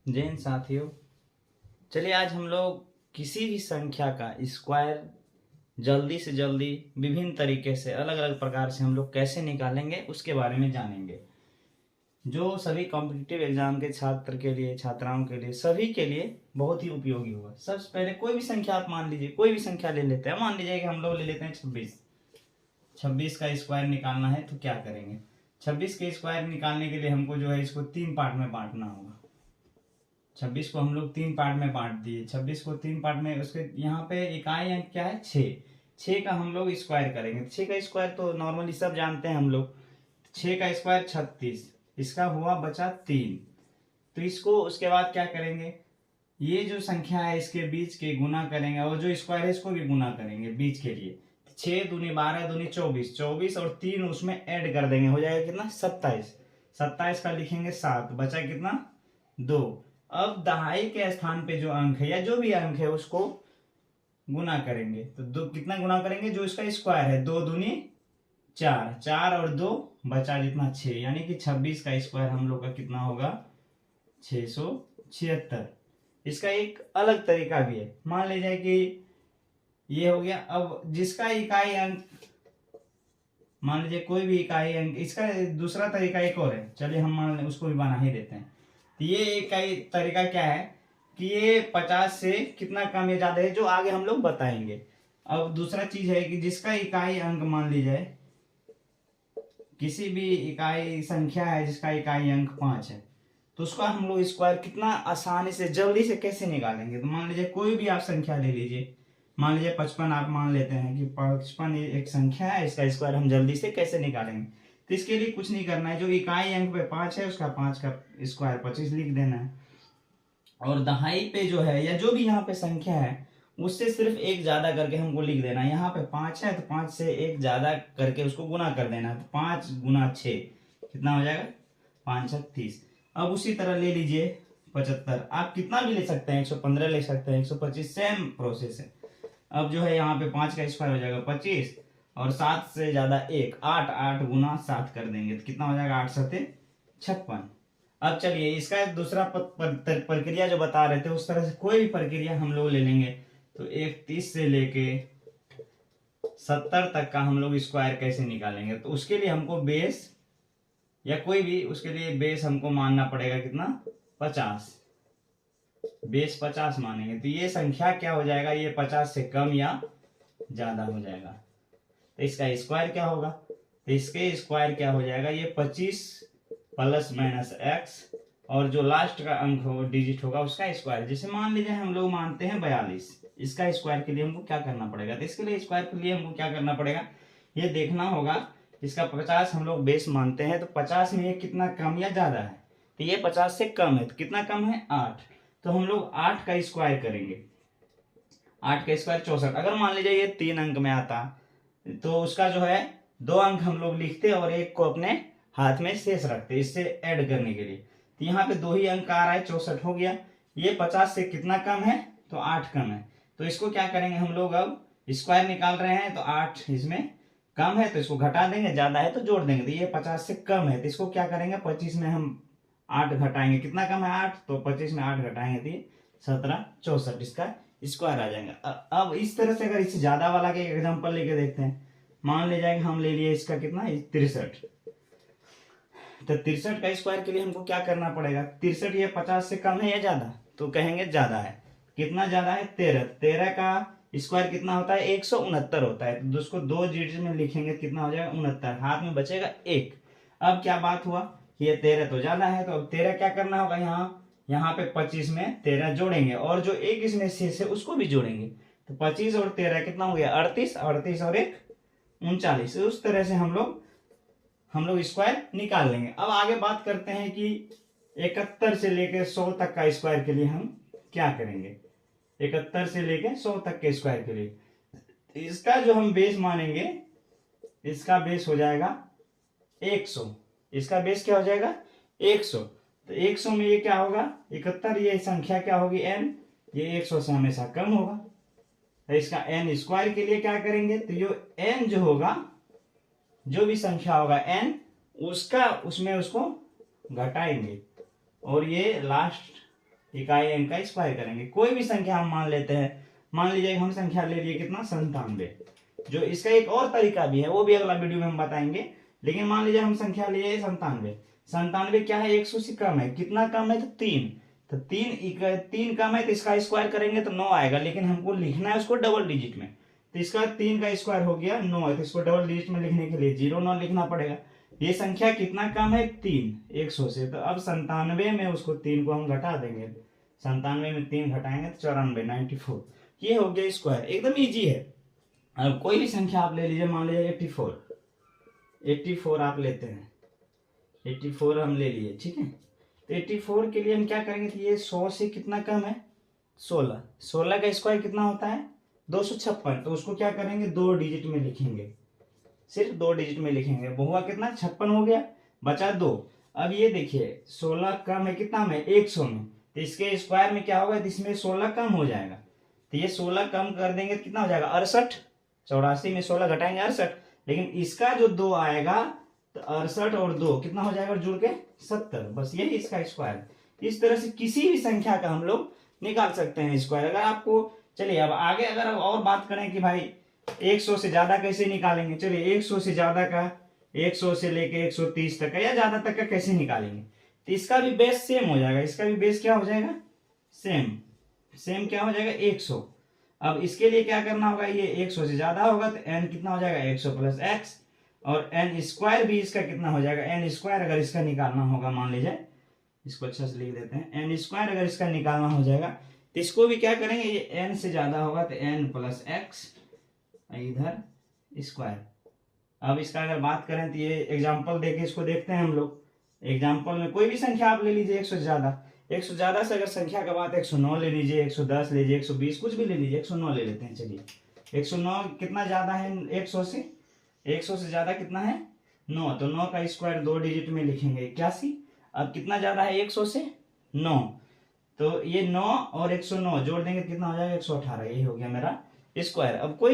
जय हिंद साथियों। चलिए आज हम लोग किसी भी संख्या का स्क्वायर जल्दी से जल्दी विभिन्न तरीके से अलग अलग प्रकार से हम लोग कैसे निकालेंगे उसके बारे में जानेंगे, जो सभी कॉम्पिटिटिव एग्जाम के छात्र के लिए, छात्राओं के लिए, सभी के लिए बहुत ही उपयोगी होगा। सबसे पहले कोई भी संख्या आप मान लीजिए, कोई भी संख्या ले लेते हैं। मान लीजिए कि हम लोग ले लेते हैं 26। 26 का स्क्वायर निकालना है तो क्या करेंगे? 26 के स्क्वायर निकालने के लिए हमको जो है इसको 3 पार्ट में बांटना होगा। 26 को हम लोग 3 पार्ट में बांट दिए। 26 को 3 पार्ट में, उसके यहाँ पे इकाई अंक क्या है? 6। 6 का हम लोग स्क्वायर करेंगे। 6 का स्क्वायर तो नॉर्मली सब जानते हैं हम लोग। 6 का स्क्वायर 36, इसका हुआ बचा 3। तो इसको उसके बाद क्या करेंगे? ये जो संख्या है इसके बीच के गुना करेंगे और जो स्क्वायर है इसको भी गुना करेंगे बीच के लिए। 6 दूनी 12 दूनी 24, 24 और 3 उसमें ऐड कर देंगे, हो जाएगा कितना? 27। 27 का लिखेंगे 7, बचा कितना? 2। अब दहाई के स्थान पे जो अंक है या जो भी अंक है उसको गुना करेंगे। तो दो कितना गुना करेंगे? जो इसका स्क्वायर है, 2 दूनी 4, 4 और 2 बचा जितना 6, यानी कि 26 का स्क्वायर हम लोग का कितना होगा? 676। इसका एक अलग तरीका भी है। मान लीजिए कि ये हो गया। अब जिसका इकाई अंक, मान लीजिए कोई भी इकाई अंक, इसका दूसरा तरीका एक और है। चलिए हम मान लें उसको भी बना ही देते हैं। तो ये इकाई तरीका क्या है कि ये 50 से कितना कम या ज्यादा है, जो आगे हम लोग बताएंगे। अब दूसरा चीज है कि जिसका इकाई अंक, मान लीजिए किसी भी इकाई संख्या है जिसका इकाई अंक 5 है, तो उसका हम लोग स्क्वायर कितना आसानी से जल्दी से कैसे निकालेंगे? तो मान लीजिए कोई भी आप संख्या ले लीजिए। मान लीजिए 55 आप मान लेते हैं कि 55 एक संख्या है, इसका स्क्वायर हम जल्दी से कैसे निकालेंगे? तो इसके लिए कुछ नहीं करना है। जो इकाई अंक पे 5 है उसका 5 का स्क्वायर 25 लिख देना है। और दहाई पे जो है या जो भी यहाँ पे संख्या है उससे सिर्फ एक ज्यादा करके हमको लिख देना है। यहाँ पे 5 है तो 5 से एक ज्यादा करके उसको गुना कर देना है। तो 5 गुना 6 कितना हो जाएगा? 5 6 30। अब उसी तरह ले लीजिए 75। आप कितना भी ले सकते हैं, 115 ले सकते हैं, 125, सेम प्रोसेस है। अब जो है यहाँ पे 5 का स्क्वायर हो जाएगा 25 और 7 से ज्यादा 1, 8, 8 गुना 7 कर देंगे तो कितना हो जाएगा? 8 7 56। अब चलिए इसका दूसरा प्रक्रिया जो बता रहे थे उस तरह से कोई भी प्रक्रिया हम लोग ले लेंगे। तो 31 से लेके 70 तक का हम लोग स्क्वायर कैसे निकालेंगे? तो उसके लिए हमको बेस या कोई भी, उसके लिए बेस हमको मानना पड़ेगा कितना? 50। बेस 50 मानेंगे तो ये संख्या क्या हो जाएगा? ये 50 से कम या ज्यादा हो जाएगा। तो इसका स्क्वायर क्या होगा? तो इसके स्क्वायर क्या हो जाएगा? ये 25 प्लस माइनस एक्स और जो लास्ट का अंक हो, डिजिट होगा, उसका स्क्वायर। जैसे मान लीजिए हम लोग मानते हैं 42, इसका स्क्वायर के लिए हमको क्या करना पड़ेगा? तो इसके लिए स्क्वायर के लिए हमको क्या करना पड़ेगा? ये देखना होगा। इसका 50 हम लोग बेस मानते हैं, तो 50 में ये कितना कम या ज्यादा है? तो ये 50 से कम है, तो कितना कम है? 8। तो हम लोग 8 का स्क्वायर करेंगे। 8 का स्क्वायर 64। अगर मान लीजिए ये 3 अंक में आता तो उसका जो है 2 अंक हम लोग लिखते और एक को अपने हाथ में शेष रखते इससे ऐड करने के लिए। तो यहाँ पे 2 ही अंक आ रहा है, 64 हो गया। ये 50 से कितना कम है? तो 8 कम है। तो इसको क्या करेंगे हम लोग? अब स्क्वायर निकाल रहे हैं तो 8 इसमें कम है तो इसको घटा देंगे, ज्यादा है तो जोड़ देंगे। तो ये 50 से कम है तो इसको क्या करेंगे? 25 में हम 8 घटाएंगे। कितना कम है? 8। तो 25 में 8 घटाएंगे तो ये 17 64 इसका स्क्वायर आ जाएगा। अब इस तरह से अगर इससे ज्यादा वाला के एग्जांपल लेके देखते हैं। मान ले जाएंगे हम ले लिए इसका कितना? 63। तो 63 का स्क्वायर के लिए हमको क्या करना पड़ेगा? 63 ये 50 से कम है या ज्यादा? तो कहेंगे ज्यादा है। कितना ज्यादा है? 13। 13 का स्क्वायर कितना होता है? 169 होता है। तो उसको 2 डिजिट में लिखेंगे, कितना हो जाएगा? 69। हाथ में बचेगा 1। अब क्या बात हुआ? ये 13 तो ज्यादा है, तो अब 13 क्या करना होगा? यहाँ पे 25 में 13 जोड़ेंगे और जो एक इसमें शेष है उसको भी जोड़ेंगे। तो 25 और 13 कितना हो गया? 38। 38 और 1 39। उस तरह से हम लोग स्क्वायर निकाल लेंगे। अब आगे बात करते हैं कि 71 से लेकर 100 तक का स्क्वायर के लिए हम क्या करेंगे? 71 से लेकर 100 तक के स्क्वायर के लिए इसका जो हम बेस मानेंगे, इसका बेस हो जाएगा 100। इसका बेस क्या हो जाएगा? 100। तो 100 में ये क्या होगा? 71, ये संख्या क्या होगी? n। ये 100 से हमेशा कम होगा। तो इसका n स्क्वायर के लिए क्या करेंगे? तो ये n जो होगा, जो भी संख्या होगा n, उसका उसमें उसको घटाएंगे और ये लास्ट इकाई अंक का स्क्वायर करेंगे। कोई भी संख्या हम मान लेते हैं, मान लीजिए हम संख्या ले लिए कितना 97, जो इसका एक और तरीका भी है, वो भी अगला वीडियो में हम बताएंगे। लेकिन मान लीजिए हम संख्या लिए 97, 97 क्या है 100 से कम है, कितना कम है तो 3, तो 3 कम है तो इसका स्क्वायर करेंगे तो 9 आएगा, लेकिन हमको लिखना है उसको डबल डिजिट में, तो इसका 3 का स्क्वायर हो गया 9 है, तो इसको डबल डिजिट में लिखने के लिए 0 लिखना पड़ेगा। ये संख्या कितना कम है 3 100 से, तो अब 97 में उसको 3 को हम घटा देंगे, 97 में 3 घटाएंगे तो 94 94, ये हो गया स्क्वायर, एकदम इजी है। अब कोई भी संख्या आप ले लीजिए, मान लीजिए 84 आप लेते हैं, 84 हम ले लिए, ठीक है। तो 84 के लिए हम क्या करेंगे, तो ये 100 से कितना कम है 16 का स्क्वायर कितना होता है 256, तो उसको क्या करेंगे 2 डिजिट में लिखेंगे, सिर्फ 2 डिजिट में लिखेंगे। हुआ कितना 56 हो गया, बचा 2। अब ये देखिए 16 कम है कितना में 100 में, तो इसके स्क्वायर में क्या होगा, इसमें 16 कम हो जाएगा, तो ये 16 कम कर देंगे तो कितना हो जाएगा 68, 84 में 16 घटाएंगे 68, लेकिन इसका जो 2 आएगा तो 68 और 2 कितना हो जाएगा जुड़ के 70, बस यही इसका स्क्वायर। इस तरह से किसी भी संख्या का हम लोग निकाल सकते हैं स्क्वायर। अगर आपको चलिए अब आगे अगर अब और बात करें कि भाई 100 से ज्यादा कैसे निकालेंगे, चलिए 100 से ज्यादा का 100 से लेके 130 तक का या ज्यादा तक का कैसे निकालेंगे, तो इसका भी बेस सेम हो जाएगा, इसका भी बेस क्या हो जाएगा सेम क्या हो जाएगा 100। अब इसके लिए क्या करना होगा, ये 100 से ज्यादा होगा तो n कितना हो जाएगा 100 प्लस x, और n स्क्वायर भी इसका कितना हो जाएगा n स्क्वायर, अगर इसका निकालना होगा मान लीजिए, इसको अच्छा से लिख देते हैं, n स्क्वायर अगर इसका निकालना हो जाएगा तो इसको भी क्या करेंगे, ये n से ज्यादा होगा तो n प्लस x इधर स्क्वायर। अब इसका अगर बात करें तो ये एग्जाम्पल देके इसको देखते हैं हम लोग। एग्जाम्पल में कोई भी संख्या आप ले लीजिए 100 से ज्यादा से अगर संख्या का बात 109 ले लीजिए, 110 लीजिए, 120 कुछ भी ले लीजिए, 109 ले लेते हैं। चलिए 109 कितना ज्यादा है 100 से, 100 से ज्यादा कितना है 9, तो 9 का स्क्वायर 2 डिजिट में लिखेंगे 81। अब कितना ज्यादा है 100 से 9, तो ये 9 और 109 जोड़ देंगे कितना हो जाएगा 118, यही हो गया मेरा स्क्वायर। अब कोई